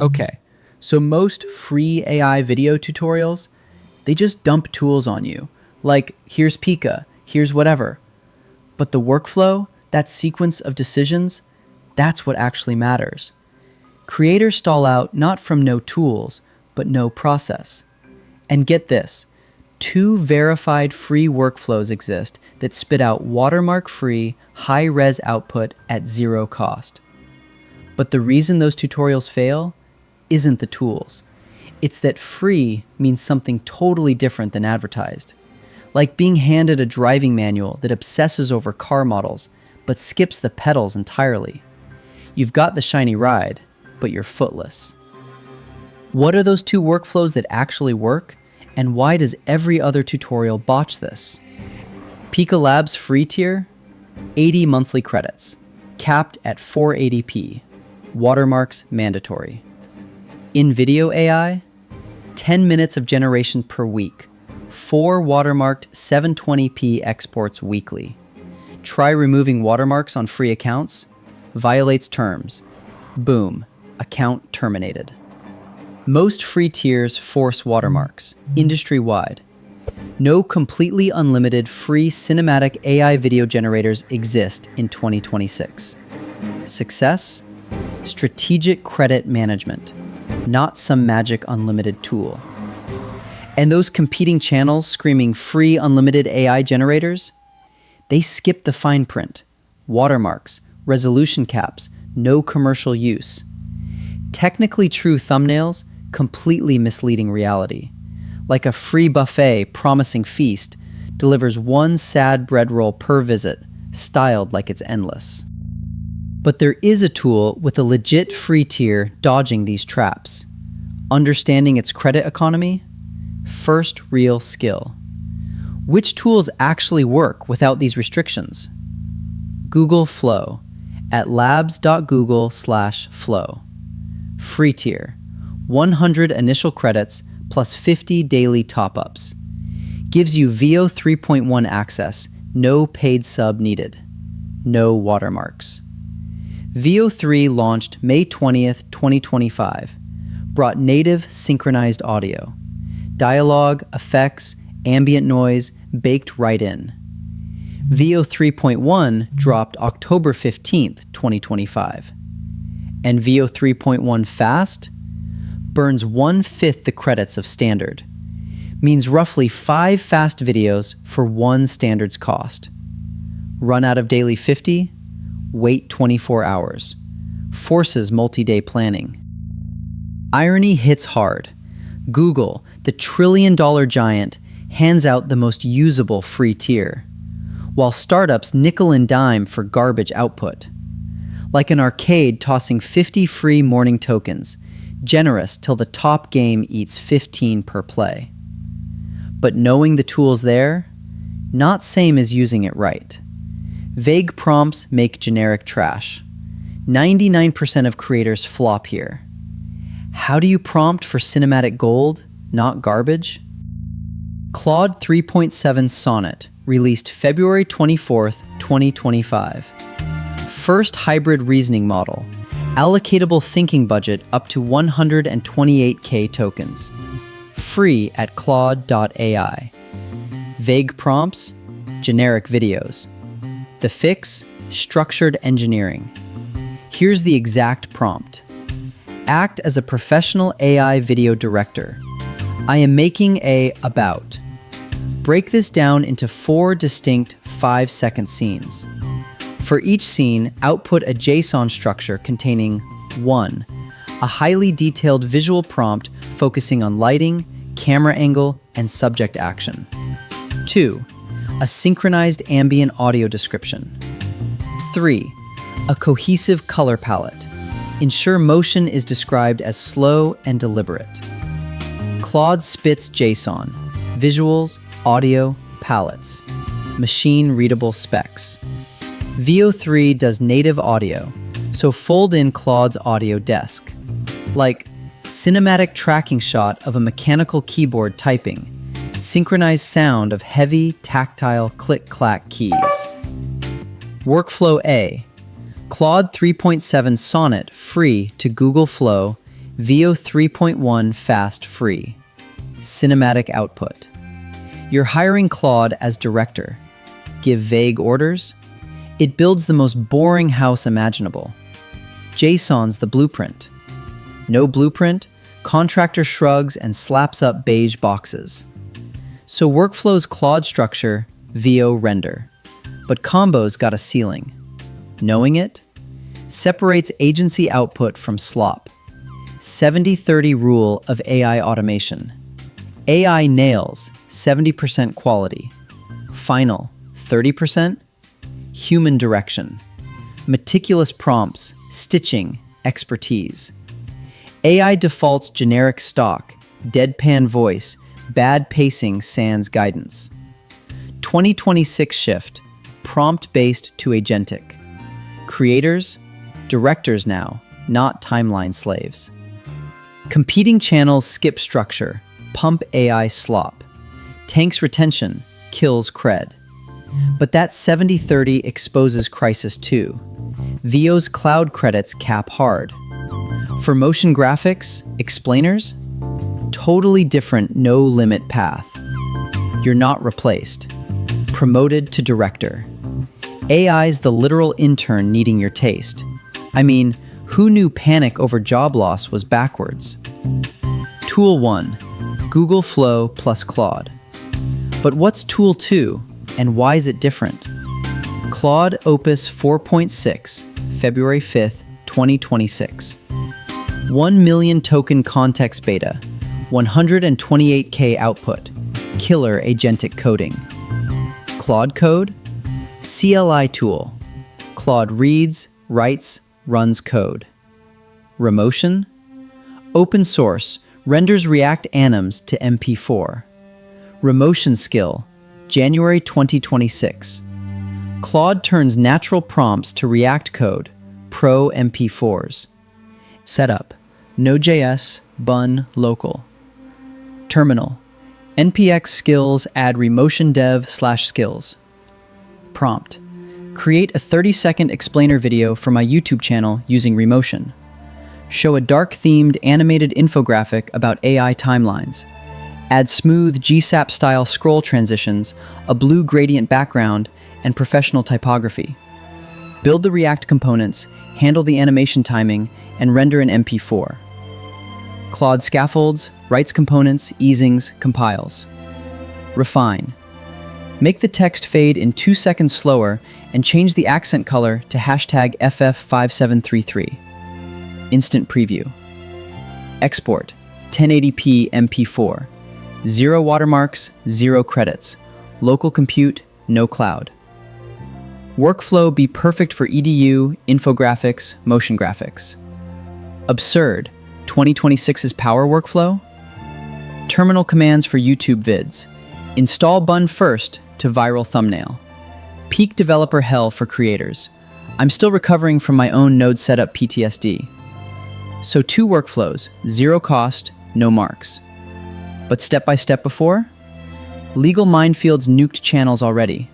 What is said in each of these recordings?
Okay, so most free AI video tutorials, they just dump tools on you. Like, here's Pika, here's whatever. But the workflow, that sequence of decisions, that's what actually matters. Creators stall out not from no tools, but no process. And get this, 2 verified free workflows exist that spit out watermark-free, high-res output at 0 cost. But the reason those tutorials fail isn't the tools. It's that free means something totally different than advertised. Like being handed a driving manual that obsesses over car models, but skips the pedals entirely. You've got the shiny ride, but you're footless. What are those 2 workflows that actually work, and why does every other tutorial botch this? Pika Labs free tier, 80 monthly credits, capped at 480p, watermarks mandatory. In video AI, 10 minutes of generation per week, 4 watermarked 720p exports weekly. Try removing watermarks on free accounts, violates terms. Boom, account terminated. Most free tiers force watermarks, industry-wide. No completely unlimited free cinematic AI video generators exist in 2026. Success? Strategic credit management, not some magic unlimited tool. And those competing channels screaming free unlimited AI generators? They skip the fine print, watermarks, resolution caps, no commercial use. Technically true thumbnails, completely misleading reality. Like a free buffet promising feast, delivers 1 sad bread roll per visit, styled like it's endless. But there is a tool with a legit free tier dodging these traps. Understanding its credit economy? First real skill. Which tools actually work without these restrictions? Google Flow at labs.google/flow. Free tier, 100 initial credits plus 50 daily top-ups. Gives you VO 3.1 access, no paid sub needed. No watermarks. VO 3 launched May 20th, 2025. Brought native synchronized audio. Dialogue, effects, ambient noise, baked right in. VO 3.1 dropped October 15th, 2025. And VO 3.1 Fast burns 1/5 the credits of standard. Means roughly 5 fast videos for 1 standard's cost. Run out of daily 50? Wait 24 hours. Forces multi-day planning. Irony hits hard. Google, the trillion-dollar giant, hands out the most usable free tier, while startups nickel and dime for garbage output. Like an arcade tossing 50 free morning tokens, generous till the top game eats 15 per play. But knowing the tool's there, not same as using it right. Vague prompts make generic trash. 99% of creators flop here. How do you prompt for cinematic gold, not garbage? Claude 3.7 Sonnet, released February 24th, 2025. First hybrid reasoning model, allocatable thinking budget up to 128K tokens. Free at claude.ai. Vague prompts, generic videos. The fix, structured engineering. Here's the exact prompt. Act as a professional AI video director. I am making a about. Break this down into 4 distinct 5-second scenes. For each scene, output a JSON structure containing 1. A highly detailed visual prompt focusing on lighting, camera angle, and subject action. 2. A synchronized ambient audio description. 3. A cohesive color palette. Ensure motion is described as slow and deliberate. Claude spits JSON, visuals, audio, palettes, machine-readable specs. VO3 does native audio, so fold in Claude's audio desk. Like cinematic tracking shot of a mechanical keyboard typing, synchronized sound of heavy, tactile click-clack keys. Workflow A. Claude 3.7 Sonnet free to Google Flow, VO 3.1 Fast Free. Cinematic output. You're hiring Claude as director. Give vague orders? It builds the most boring house imaginable. JSON's the blueprint. No blueprint? Contractor shrugs and slaps up beige boxes. So workflow's Claude structure, VO render. But Combo's got a ceiling. Knowing it? Separates agency output from slop. 70-30 rule of AI automation. AI nails 70% quality. Final 30%? Human direction. Meticulous prompts, stitching, expertise. AI defaults generic stock, deadpan voice, bad pacing sans guidance. 2026 shift, prompt-based to agentic. Creators, directors now, not timeline slaves. Competing channels skip structure, pump AI slop. Tanks retention, kills cred. But that 70-30 exposes crisis too. VO's cloud credits cap hard. For motion graphics, explainers, totally different no-limit path. You're not replaced. Promoted to director. AI's the literal intern needing your taste. I mean, who knew panic over job loss was backwards? Tool 1, Google Flow plus Claude. But what's Tool 2, and why is it different? Claude Opus 4.6, February 5th, 2026. 1 million token context beta, 128K output, killer agentic coding. Claude Code? CLI tool. Claude reads, writes, runs code. Remotion? Open source, renders React anims to MP4. Remotion skill, January 2026. Claude turns natural prompts to React code, pro MP4s. Setup, Node.js, bun, local. Terminal, npx skills add remotion dev/skills. Prompt, create a 30-second explainer video for my YouTube channel using Remotion. Show a dark-themed animated infographic about AI timelines. Add smooth GSAP-style scroll transitions, a blue gradient background, and professional typography. Build the React components, handle the animation timing, and render an MP4. Claude scaffolds, writes components, easings, compiles. Refine. Make the text fade in 2 seconds slower and change the accent color to #FF5733. Instant preview. Export, 1080p MP4. 0 watermarks, 0 credits. Local compute, no cloud. Workflow be perfect for EDU, infographics, motion graphics. Absurd, 2026's power workflow? Terminal commands for YouTube vids. Install bun first to viral thumbnail. Peak developer hell for creators. I'm still recovering from my own node setup PTSD. So 2 workflows, 0 cost, no marks. But step-by-step before? Legal Minefield's nuked channels already.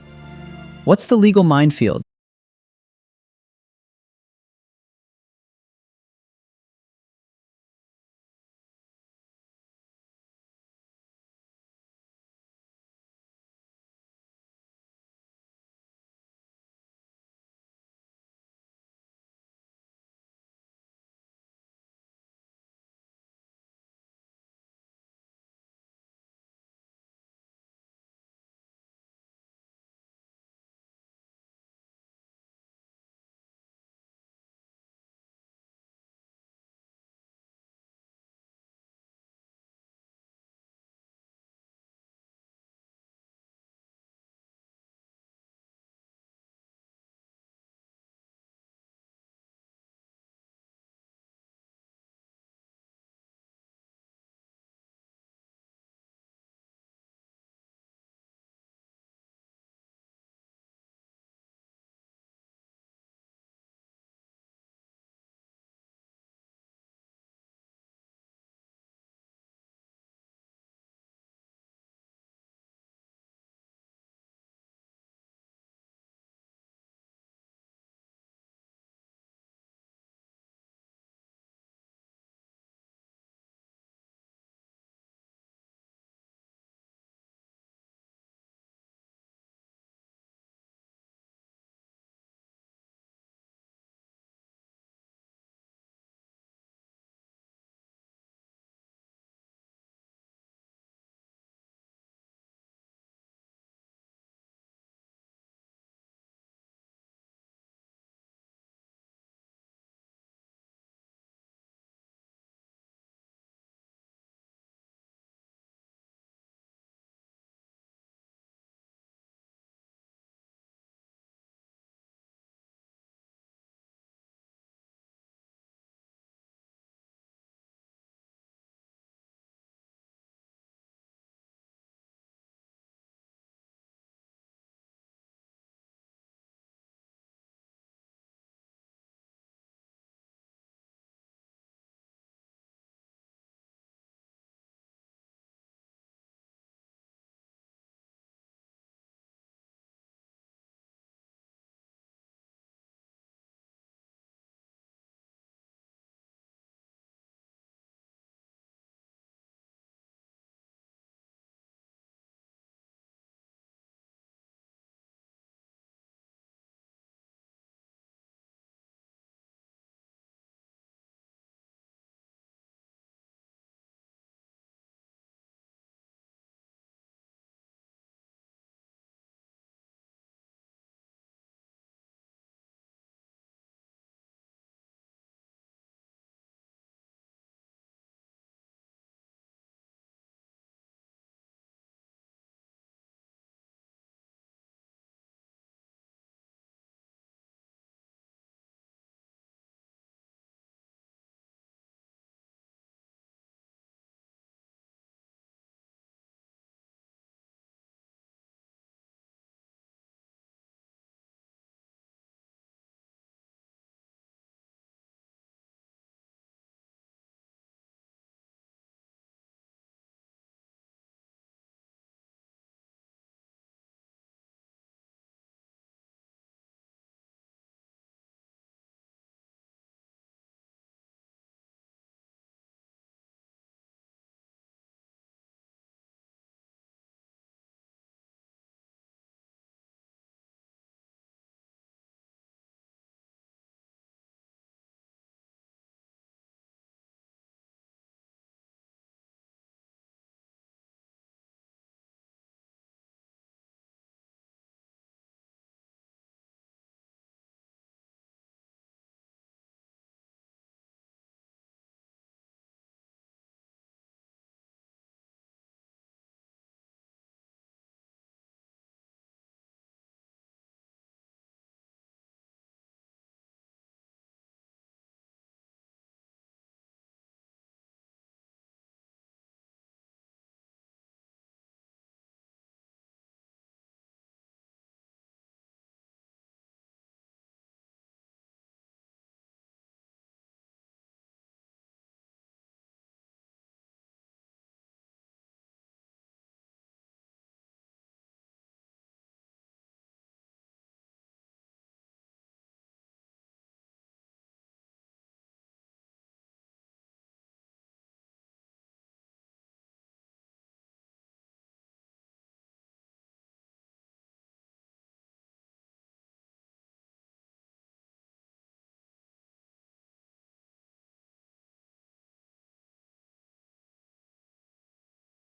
What's the legal minefield?